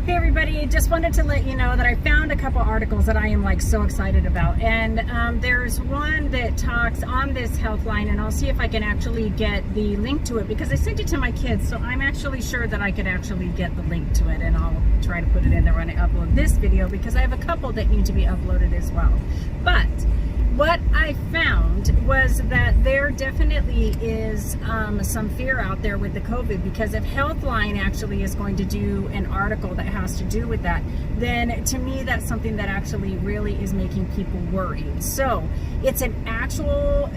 Hey everybody, just wanted to let you know that I found a couple articles that I am like so excited about, and there's one that talks on this health line, and I'll see if I can actually get the link to it because I sent it to my kids, so I'm actually sure that I could actually get the link to it, and I'll try to put it in there when I upload this video because I have a couple that need to be uploaded as well. But what I found was that there definitely is some fear out there with the COVID, because if Healthline actually is going to do an article that has to do with that, then to me that's something that actually really is making people worried. So it's an actual,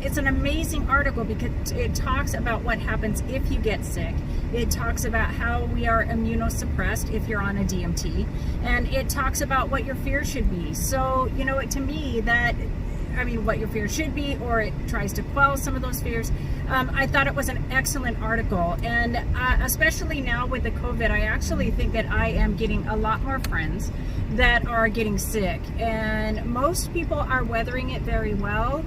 it's an amazing article because it talks about what happens if you get sick. It talks about how we are immunosuppressed if you're on a DMT, and it talks about what your fear should be. So, you know, to me what your fear should be, or it tries to quell some of those fears. I thought it was an excellent article, and especially now with the COVID, I actually think that I am getting a lot more friends that are getting sick, and most people are weathering it very well.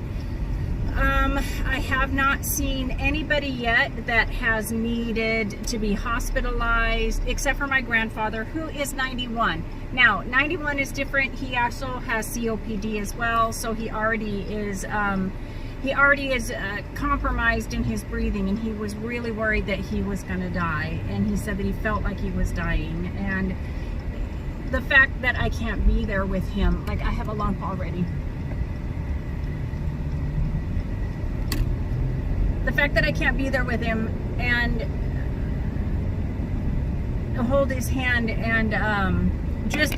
I have not seen anybody yet that has needed to be hospitalized, except for my grandfather, who is 91. Now, 91 is different. He also has COPD as well, so he already is compromised in his breathing, and he was really worried that he was going to die, and he said that he felt like he was dying. And the fact that I can't be there with him, like I have a lump already. The fact that I can't be there with him and hold his hand and just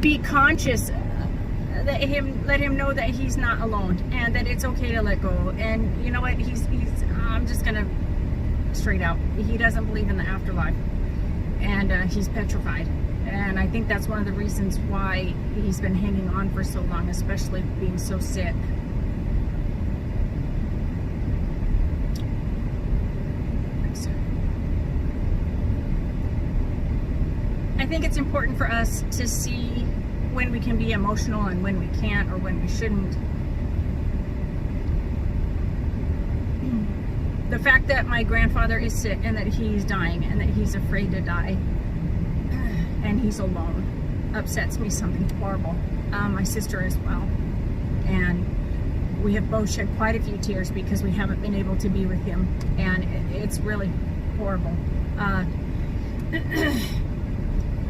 be conscious that let him know that he's not alone and that it's okay to let go. And you know what? I'm just gonna straight out. He doesn't believe in the afterlife, and he's petrified. And I think that's one of the reasons why he's been hanging on for so long, especially being so sick. I think it's important for us to see when we can be emotional and when we can't, or when we shouldn't. The fact that my grandfather is sick and that he's dying and that he's afraid to die and he's alone upsets me something horrible. My sister as well. And we have both shed quite a few tears because we haven't been able to be with him, and it's really horrible.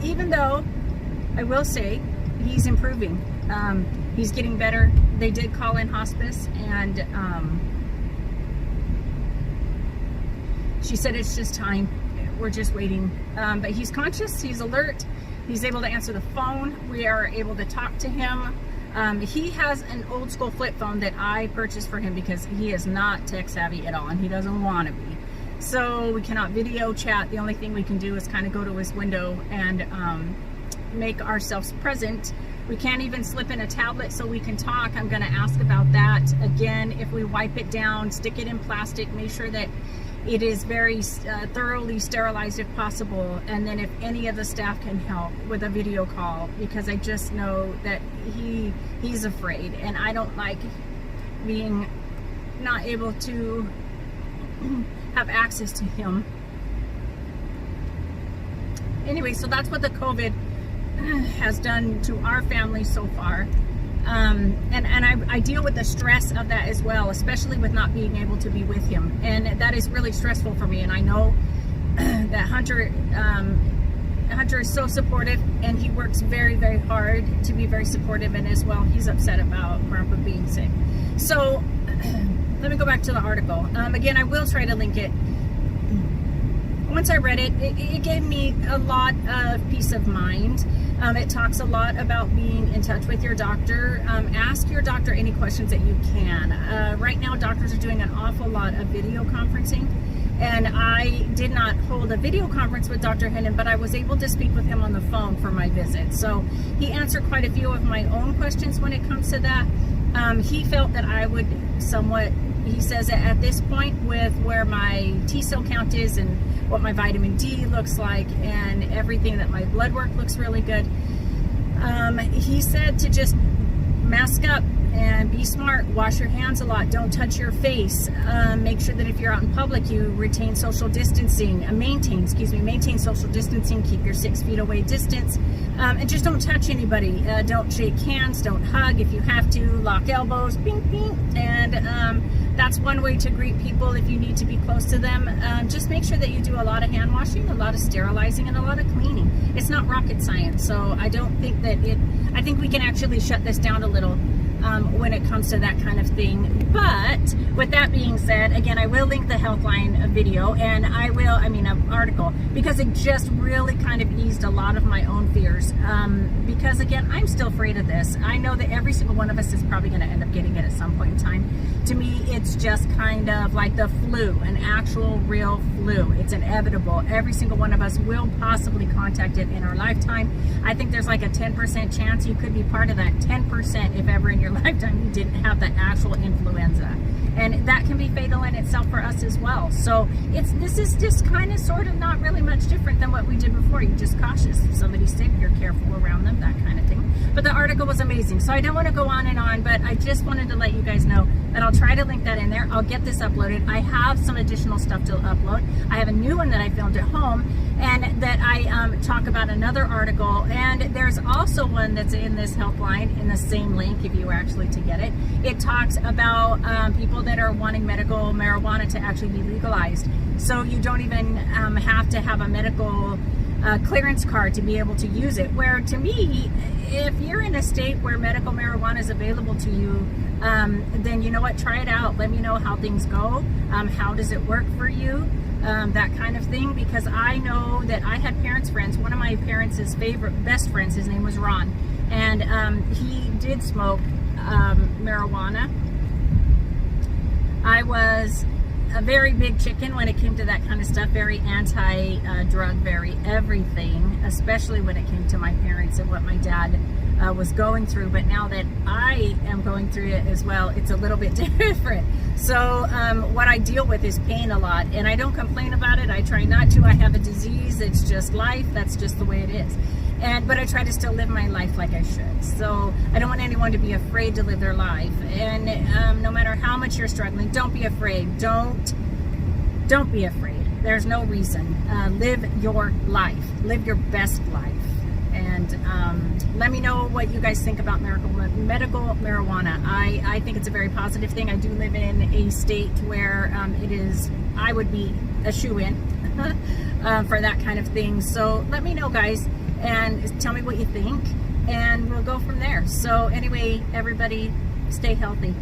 Even though I will say he's improving, he's getting better. They did call in hospice, and she said it's just time. We're just waiting. But he's conscious, he's alert, he's able to answer the phone. We are able to talk to him. He has an old school flip phone that I purchased for him because he is not tech savvy at all, and he doesn't want to be. So we cannot video chat. The only thing we can do is kind of go to his window and make ourselves present. We can't even slip in a tablet so we can talk. I'm going to ask about that. Again, if we wipe it down, stick it in plastic, make sure that it is very thoroughly sterilized if possible. And then if any of the staff can help with a video call, because I just know that he's afraid, and I don't like being not able to have access to him. Anyway, so that's what the COVID has done to our family so far. And I deal with the stress of that as well, especially with not being able to be with him. And that is really stressful for me. And I know that Hunter is so supportive, and he works very, very hard to be very supportive. And as well, he's upset about Grandpa being sick. So let me go back to the article. Again, I will try to link it. Once I read it, it gave me a lot of peace of mind. It talks a lot about being in touch with your doctor. Ask your doctor any questions that you can. Right now, doctors are doing an awful lot of video conferencing, and I did not hold a video conference with Dr. Hennon, but I was able to speak with him on the phone for my visit. So he answered quite a few of my own questions when it comes to that. He felt that I would somewhat, he says that at this point, with where my T cell count is and what my vitamin D looks like and everything, that my blood work looks really good. He said to just mask up, And be smart, wash your hands a lot, don't touch your face. Make sure that if you're out in public, you retain social distancing, maintain social distancing, keep your 6 feet away distance, and just don't touch anybody. Don't shake hands, don't hug. If you have to, lock elbows, bing, bing. And that's one way to greet people if you need to be close to them. Just make sure that you do a lot of hand washing, a lot of sterilizing, and a lot of cleaning. It's not rocket science, so I don't think that I think we can actually shut this down a little when it comes to that kind of thing. But with that being said, again, I will link the Healthline video, and an article, because it just really kind of eased a lot of my own fears. Because again, I'm still afraid of this. I know that every single one of us is probably going to end up getting it at some point in time. To me, it's just kind of like the flu, an actual real flu. It's inevitable. Every single one of us will possibly contact it in our lifetime. I think there's like a 10% chance you could be part of that 10% if ever in your lifetime you didn't have the actual influenza. And that can be fatal in itself for us as well. So this is just kind of sort of not really much different than what we did before. You're just cautious. If somebody's sick, you're careful around them, that kind of thing. But the article was amazing. So I don't want to go on and on, but I just wanted to let you guys know that I'll try to link that in there. I'll get this uploaded. I have some additional stuff to upload. I have a new one that I filmed at home, and that I talk about another article. And there's also one that's in this Healthline in the same link if you were actually to get it. It talks about people that are wanting medical marijuana to actually be legalized. So you don't even have to have a medical clearance card to be able to use it. Where to me, if you're in a state where medical marijuana is available to you, then you know what, try it out. Let me know how things go. How does it work for you? That kind of thing, because I know that I had friends. One of my parents' best friends, his name was Ron, and he did smoke marijuana. I was a very big chicken when it came to that kind of stuff, very anti-drug, very everything, especially when it came to my parents and what my dad was going through. But now that I am going through it as well, it's a little bit different. So what I deal with is pain a lot, and I don't complain about it. I try not to. I have a disease. It's just life. That's just the way it is. But I try to still live my life like I should. So I don't want anyone to be afraid to live their life. And no matter how much you're struggling, don't be afraid. Don't be afraid. There's no reason. Live your life. Live your best life. And let me know what you guys think about medical marijuana. I think it's a very positive thing. I do live in a state where I would be a shoo-in for that kind of thing. So let me know, guys, and tell me what you think, and we'll go from there. So anyway, everybody, stay healthy.